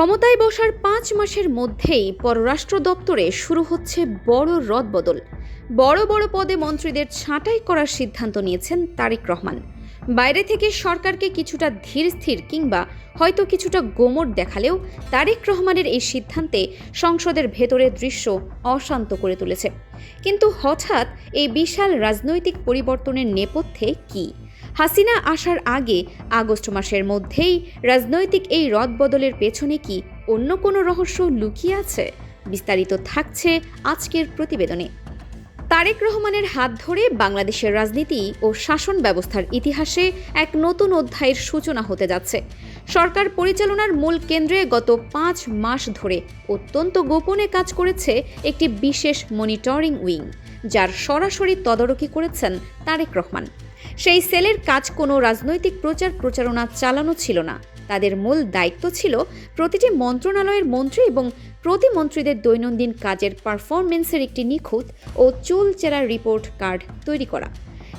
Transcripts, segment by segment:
ক্ষমতায় বসার ৫ মাসের মধ্যেই পররাষ্ট্র দপ্তরে শুরু হচ্ছে বড় রদবদল। বড় বড় পদে মন্ত্রীদের ছাঁটাই করার সিদ্ধান্ত নিয়েছেন তারেক রহমান। বাইরে থেকে সরকারকে কিছুটা ধীরস্থির কিংবা হয়তো কিছুটা গোমড় দেখালেও তারেক রহমানের এই সিদ্ধান্তে সংসদের ভেতরের দৃশ্য অশান্ত করে তুলেছে। কিন্তু হঠাৎ এই বিশাল রাজনৈতিক পরিবর্তনের নেপথ্যে কী? হাসিনা আসার আগে আগস্ট মাসের মধ্যেই রাজনৈতিক এই রদবদলের পেছনে কি অন্য কোনো রহস্য লুকিয়ে আছে? বিস্তারিত থাকছে আজকের প্রতিবেদনে। তারেক রহমানের হাত ধরে বাংলাদেশের রাজনীতি ও শাসন ব্যবস্থার ইতিহাসে এক নতুন অধ্যায়ের সূচনা হতে যাচ্ছে। সরকার পরিচালনার মূল কেন্দ্রে গত ৫ মাস ধরে অত্যন্ত গোপনে কাজ করেছে একটি বিশেষ মনিটরিং উইং, যার সরাসরি তদারকি করেছেন তারেক রহমান। সেই সেলের কাজ কোনো রাজনৈতিক প্রচারণা চালানো ছিল না। তাদের মূল দায়িত্ব ছিল প্রতিটি মন্ত্রণালয়ের মন্ত্রী এবং প্রতিমন্ত্রীদের দৈনন্দিন কাজের পারফরমেন্সের একটি নিখুঁত ও চুলচেরা রিপোর্ট কার্ড তৈরি করা।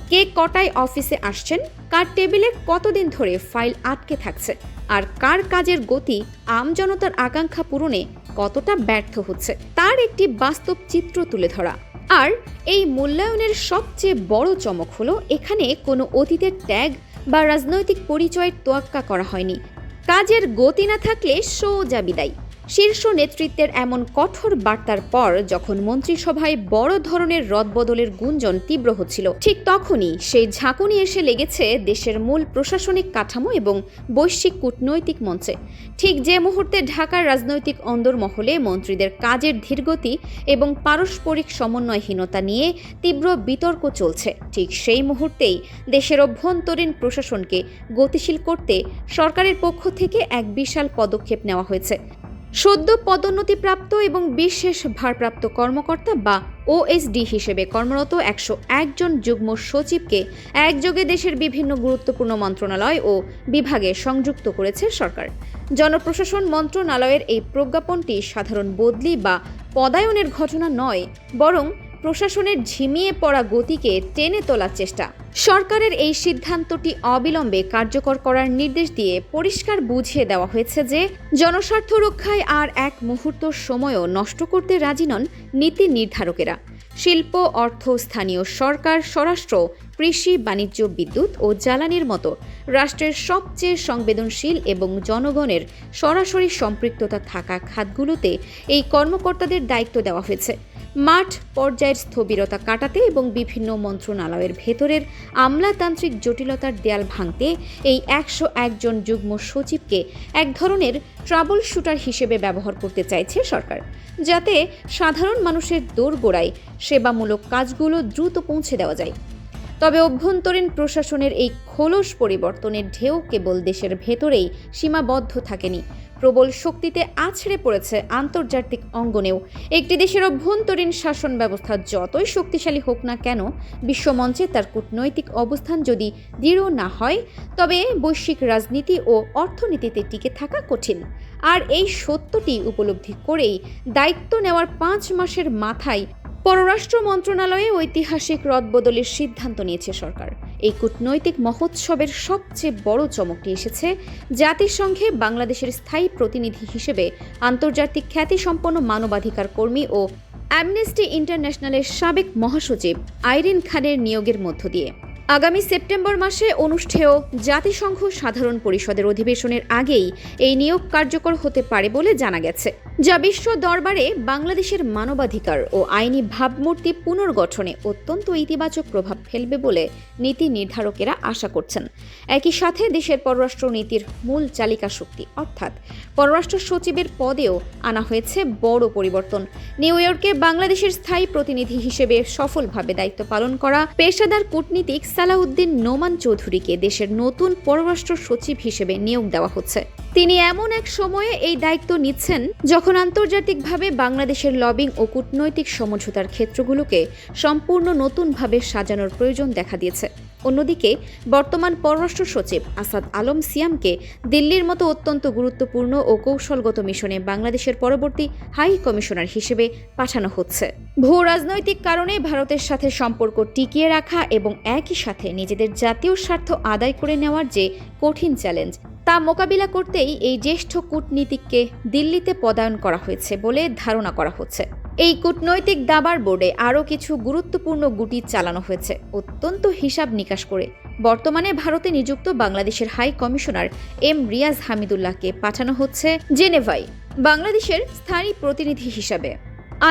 কে কটায় অফিসে আসছেন, কার টেবিলে কতদিন ধরে ফাইল আটকে থাকছে, আর কার কাজের গতি আমজনতার আকাঙ্ক্ষা পূরণে কতটা ব্যর্থ হচ্ছে, তার একটি বাস্তব চিত্র তুলে ধরা। আর এই মূল্যায়নের সবচেয়ে বড় চমক হলো, এখানে কোনো অতীতের ট্যাগ বা রাজনৈতিক পরিচয়ের তোয়াক্কা করা হয়নি। কাজের গতি না থাকলে সোজা বিদায়। শীর্ষ নেতৃত্বের এমন কঠোর বার্তার পর যখন মন্ত্রিসভায় বড় ধরনের রদবদলের গুঞ্জন তীব্র হচ্ছিল, ঠিক তখনই সেই ঝাঁকুনি এসে লেগেছে দেশের মূল প্রশাসনিক কাঠামো এবং বৈশ্বিক কূটনৈতিক মঞ্চে। ঠিক যে মুহূর্তে ঢাকার রাজনৈতিক অন্দরমহলে মন্ত্রীদের কাজের ধীরগতি এবং পারস্পরিক সমন্বয়হীনতা নিয়ে তীব্র বিতর্ক চলছে, ঠিক সেই মুহূর্তেই দেশের অভ্যন্তরীণ প্রশাসনকে গতিশীল করতে সরকারের পক্ষ থেকে এক বিশাল পদক্ষেপ নেওয়া হয়েছে। সদ্য পদোন্নতিপ্রাপ্ত এবং বিশেষ ভারপ্রাপ্ত কর্মকর্তা বা ওএসডি হিসেবে কর্মরত ১০১ জন যুগ্ম সচিবকে একযোগে দেশের বিভিন্ন গুরুত্বপূর্ণ মন্ত্রণালয় ও বিভাগে সংযুক্ত করেছে সরকার। জনপ্রশাসন মন্ত্রণালয়ের এই প্রজ্ঞাপনটি সাধারণ বদলি বা পদায়নের ঘটনা নয়, বরং প্রশাসনের ঝিমিয়ে পড়া গতিকে টেনে তোলার চেষ্টা। সরকারের এই সিদ্ধান্তটি অবিলম্বে কার্যকর করার নির্দেশ দিয়ে পরিষ্কার বুঝিয়ে দেওয়া হয়েছে যে জনস্বার্থ রক্ষায় আর এক মুহূর্ত সময়ও নষ্ট করতে রাজি নন নীতি নির্ধারকেরা। শিল্প, অর্থ, স্থানীয় সরকার, স্বরাষ্ট্র, কৃষি, বাণিজ্য, বিদ্যুৎ ও জ্বালানির মতো রাষ্ট্রের সবচেয়ে সংবেদনশীল এবং জনগণের সরাসরি সম্পৃক্ততা থাকা খাতগুলোতে এই কর্মকর্তাদের দায়িত্ব দেওয়া হয়েছে। মাঠ পর্যায়ের স্থবিরতা কাটাতে এবং বিভিন্ন মন্ত্রণালয়ের ভেতরের আমলাতান্ত্রিক জটিলতার দেয়াল ভাঙতে এই ১০১ জন যুগ্ম সচিবকে এক ধরনের ট্রাবল শুটার হিসেবে ব্যবহার করতে চাইছে সরকার, যাতে সাধারণ মানুষের দোরগোড়ায় সেবামূলক কাজগুলো দ্রুত পৌঁছে দেওয়া যায়। তবে অভ্যন্তরীণ প্রশাসনের এই খোলস পরিবর্তনের ঢেউ কেবল দেশের ভেতরেই সীমাবদ্ধ থাকেনি, প্রবল শক্তিতে আছড়ে পড়েছে আন্তর্জাতিক অঙ্গনেও। একটি দেশের অভ্যন্তরীণ শাসন ব্যবস্থা যতই শক্তিশালী হোক না কেন, বিশ্বমঞ্চে তার কূটনৈতিক অবস্থান যদি দৃঢ় না হয়, তবে বৈশ্বিক রাজনীতি ও অর্থনীতিতে টিকে থাকা কঠিন। আর এই সত্যটি উপলব্ধি করেই দায়িত্ব নেওয়ার ৫ মাসের মাথায় পররাষ্ট্র মন্ত্রণালয়ে ঐতিহাসিক রদবদলের সিদ্ধান্ত নিয়েছে সরকার। এই কূটনৈতিক মহোৎসবের সবচেয়ে বড় চমকটি এসেছে জাতিসংঘে বাংলাদেশের স্থায়ী প্রতিনিধি হিসেবে আন্তর্জাতিক খ্যাতিসম্পন্ন মানবাধিকার কর্মী ও অ্যামনেস্টি ইন্টারন্যাশনালের সাবেক মহাসচিব আইরিন খানের নিয়োগের মধ্য দিয়ে। আগামী সেপ্টেম্বর মাসে অনুষ্ঠেয় জাতিসংঘ সাধারণ পরিষদের অধিবেশনের আগেই এই নিয়োগ কার্যকর হতে পারে বলে জানা গেছে, যা বিশ্ব দরবারে বাংলাদেশের মানবাধিকার ও আইনি ভাবমূর্তি পুনর্গঠনে অত্যন্ত ইতিবাচক প্রভাব ফেলবে বলে নীতি নির্ধারকেরা আশা করছেন। একই সাথে দেশের পররাষ্ট্র নীতির মূল চালিকা শক্তি অর্থাৎ পররাষ্ট্র সচিবের পদেও আনা হয়েছে বড় পরিবর্তন। নিউ ইয়র্কে বাংলাদেশের স্থায়ী প্রতিনিধি হিসেবে সফলভাবে দায়িত্ব পালন করা পেশাদার কূটনীতিক সালাউদ্দিন নোমান চৌধুরীকে দেশের নতুন পররাষ্ট্র সচিব হিসেবে নিয়োগ দেওয়া হচ্ছে। তিনি এমন এক সময়ে এই দায়িত্ব নিচ্ছেন যখন আন্তর্জাতিকভাবে বাংলাদেশের লবিং ও কূটনৈতিক সমঝোতার ক্ষেত্রগুলোকে সম্পূর্ণ নতুনভাবে সাজানোর প্রয়োজন দেখা দিয়েছে। অন্যদিকে বর্তমান পররাষ্ট্র সচিব আসাদ আলম সিয়ামকে দিল্লির মতো অত্যন্ত গুরুত্বপূর্ণ ও কৌশলগত মিশনে বাংলাদেশের পরবর্তী হাই কমিশনার হিসেবে পাঠানো হচ্ছে। ভূ রাজনৈতিক কারণে ভারতের সাথে সম্পর্ক টিকিয়ে রাখা এবং একই সাথে নিজেদের জাতীয় স্বার্থ আদায় করে নেওয়ার যে কঠিন চ্যালেঞ্জ, তা মোকাবিলা করতেই এই জ্যেষ্ঠ কূটনীতিককে দিল্লিতে পদায়ন করা হয়েছে বলে ধারণা করা হচ্ছে। এই কূটনৈতিক দাবার বোর্ডে আরও কিছু গুরুত্বপূর্ণ গুটি চালানো হয়েছে অত্যন্ত হিসাব নিকাশ করে। বর্তমানে ভারতে নিযুক্ত বাংলাদেশের হাই কমিশনার এম রিয়াজ হামিদুল্লাহকে পাঠানো হচ্ছে জেনেভায় বাংলাদেশের স্থায়ী প্রতিনিধি হিসাবে।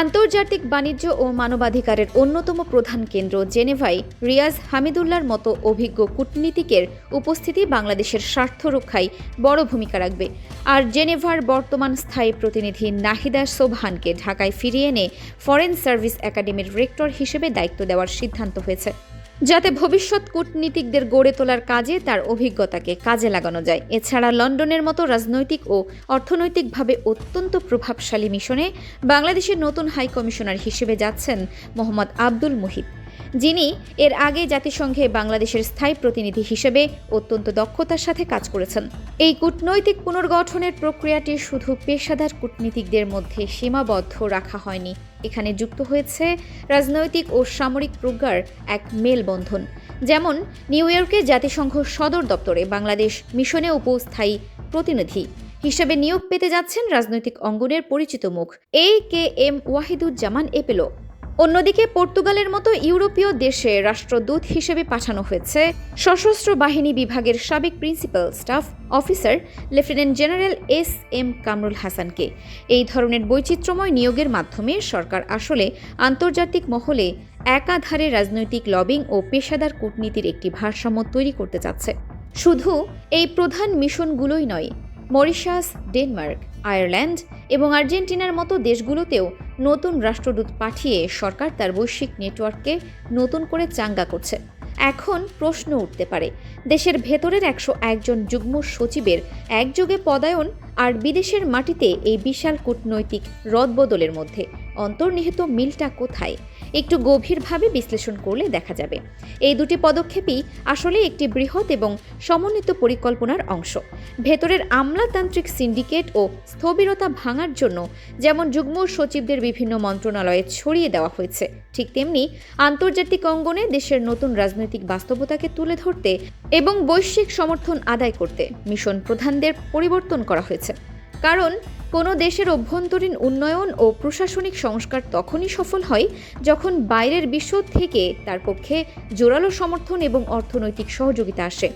আন্তর্জাতিক বাণিজ্য ও মানবাধিকারের অন্যতম প্রধান কেন্দ্র জেনেভায় রিয়াজ হামিদুল্লাহর মতো অভিজ্ঞ কূটনীতিকের উপস্থিতি বাংলাদেশের স্বার্থ রক্ষায় বড় ভূমিকা রাখবে। আর জেনেভার বর্তমান স্থায়ী প্রতিনিধি নাহিদা সোবহানকে ঢাকায় ফিরিয়ে এনে ফরেন সার্ভিস একাডেমির রেক্টর হিসেবে দায়িত্ব দেওয়ার সিদ্ধান্ত হয়েছে, যাতে ভবিষ্যৎ কূটনীতিকদের গড়ে তোলার কাজে তার অভিজ্ঞতাকে কাজে লাগানো যায়। এছাড়া লন্ডনের মতো রাজনৈতিক ও অর্থনৈতিকভাবে অত্যন্ত প্রভাবশালী মিশনে বাংলাদেশের নতুন হাই কমিশনার হিসেবে যাচ্ছেন মোহাম্মদ আব্দুল মুহিত, যিনি এর আগে জাতিসংঘে বাংলাদেশের স্থায়ী প্রতিনিধি হিসেবে অত্যন্ত দক্ষতার সাথে কাজ করেছেন। এই কূটনৈতিক পুনর্গঠনের প্রক্রিয়াটি শুধু পেশাদার কূটনীতিকদের মধ্যে সীমাবদ্ধ রাখা হয়নি, এখানে যুক্ত হয়েছে রাজনৈতিক ও সামরিক প্রজ্ঞার এক মেলবন্ধন। যেমন নিউ ইয়র্কে জাতিসংঘ সদর দপ্তরে বাংলাদেশ মিশনে উপস্থায়ী প্রতিনিধি হিসেবে নিয়োগ পেতে যাচ্ছেন রাজনৈতিক অঙ্গনের পরিচিত মুখ AKM ওয়াহিদুজ্জামান এপেলো। অন্যদিকে পর্তুগালের মতো ইউরোপীয় দেশে রাষ্ট্রদূত হিসেবে পাঠানো হয়েছে সশস্ত্র বাহিনী বিভাগের সাবেক principal staff officer lieutenant general SM Kamrul হাসানকে। এই ধরনের বৈচিত্র্যময় নিয়োগের মাধ্যমে সরকার আসলে আন্তর্জাতিক মহলে একাধারে রাজনৈতিক লবিং ও পেশাদার কূটনীতির একটি ভারসাম্য তৈরি করতে চাচ্ছে। শুধু এই প্রধান মিশনগুলোই নয়, মরিশাস, ডেনমার্ক, আয়ারল্যান্ড এবং আর্জেন্টিনার মতো দেশগুলোতেও নতুন রাষ্ট্রদূত পাঠিয়ে সরকার তার বৈশ্বিক নেটওয়ার্ককে নতুন করে চাঙ্গা করছে। এখন প্রশ্ন উঠতে পারে, দেশের ভেতরের 101 জন যুগ্ম সচিবের একযোগে পদায়ন আর বিদেশের মাটিতে এই বিশাল কূটনৈতিক রদবদলের মধ্যে অন্তর্নিহিত মিলটা কোথায়? একটু গভীরভাবে বিশ্লেষণ করলে দেখা যাবে এই দুটি পদক্ষেপই আসলে একটি বৃহৎ এবং সমন্বিত পরিকল্পনার অংশ। ভেতরের আমলাতান্ত্রিক সিন্ডিকেট ও স্থবিরতা ভাঙার জন্য যেমন যুগ্ম সচিবদের বিভিন্ন মন্ত্রণালয়ে ছড়িয়ে দেওয়া হয়েছে, ঠিক তেমনি আন্তর্জাতিক অঙ্গনে দেশের নতুন রাজনৈতিক বাস্তবতাকে তুলে ধরতে এবং বৈশ্বিক সমর্থন আদায় করতে মিশন প্রধানদের পরিবর্তন করা হয়েছে। কারণ কোনো দেশের অভ্যন্তরীণ উন্নয়ন ও প্রশাসনিক সংস্কার তখনই সফল হয় যখন বাইরের বিশ্ব থেকে তার পক্ষে জোরালো সমর্থন এবং অর্থনৈতিক সহযোগিতা আসে।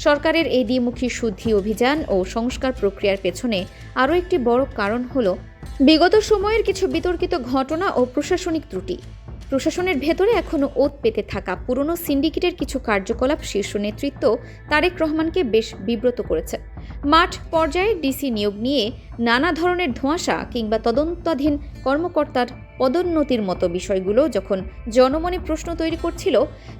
সরকারের এই দ্বিমুখী শুদ্ধি অভিযান ও সংস্কার প্রক্রিয়ার পেছনে আরও একটি বড় কারণ হল বিগত সময়ের কিছু বিতর্কিত ঘটনা ও প্রশাসনিক ত্রুটি। প্রশাসনের ভেতরে এখনও ওত পেতে থাকা পুরনো সিন্ডিকেটের কিছু কার্যকলাপ শীর্ষ নেতৃত্ব তারেক রহমানকে বেশ বিব্রত করেছে। মাঠ পর্যায়ে ডিসি নিয়োগ নিয়ে নানা ধরনের ধোঁয়াশা কিংবা তদন্তাধীন কর্মকর্তার পদোন্নতির মতো বিষয়গুলো যখন জনমনে প্রশ্ন তৈরি করছিল,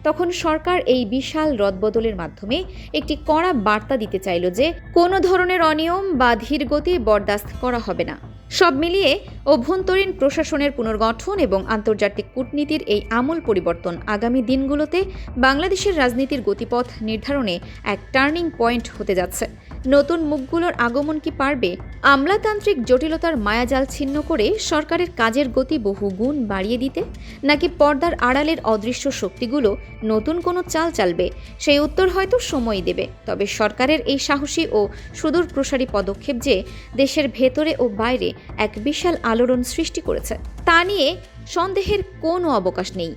তখন সরকার এই বিশাল রদবদলের মাধ্যমে একটি কড়া বার্তা দিতে চাইল যে কোনো ধরনের অনিয়ম বা ধীরগতি বরদাস্ত করা হবে না। সব মিলিয়ে অভ্যন্তরীণ প্রশাসনের পুনর্গঠন এবং আন্তর্জাতিক কূটনীতির এই আমূল পরিবর্তন আগামী দিনগুলোতে বাংলাদেশের রাজনীতির গতিপথ নির্ধারণে এক টার্নিং পয়েন্ট হতে যাচ্ছে। নতুন মুখগুলোর আগমন কি পারবে আমলাতান্ত্রিক জটিলতার মায়াজাল ছিন্ন করে সরকারের কাজের গতি বহু গুণ বাড়িয়ে দিতে, নাকি পর্দার আড়ালের অদৃশ্য শক্তিগুলো নতুন কোনো চাল চালবে? সেই উত্তর হয়তো সময় দেবে। তবে সরকারের এই সাহসী ও সুদূর প্রসারী পদক্ষেপ যে দেশের ভেতরে ও বাইরে এক বিশাল আলোড়ন সৃষ্টি করেছে তা নিয়ে সন্দেহের কোনো অবকাশ নেই।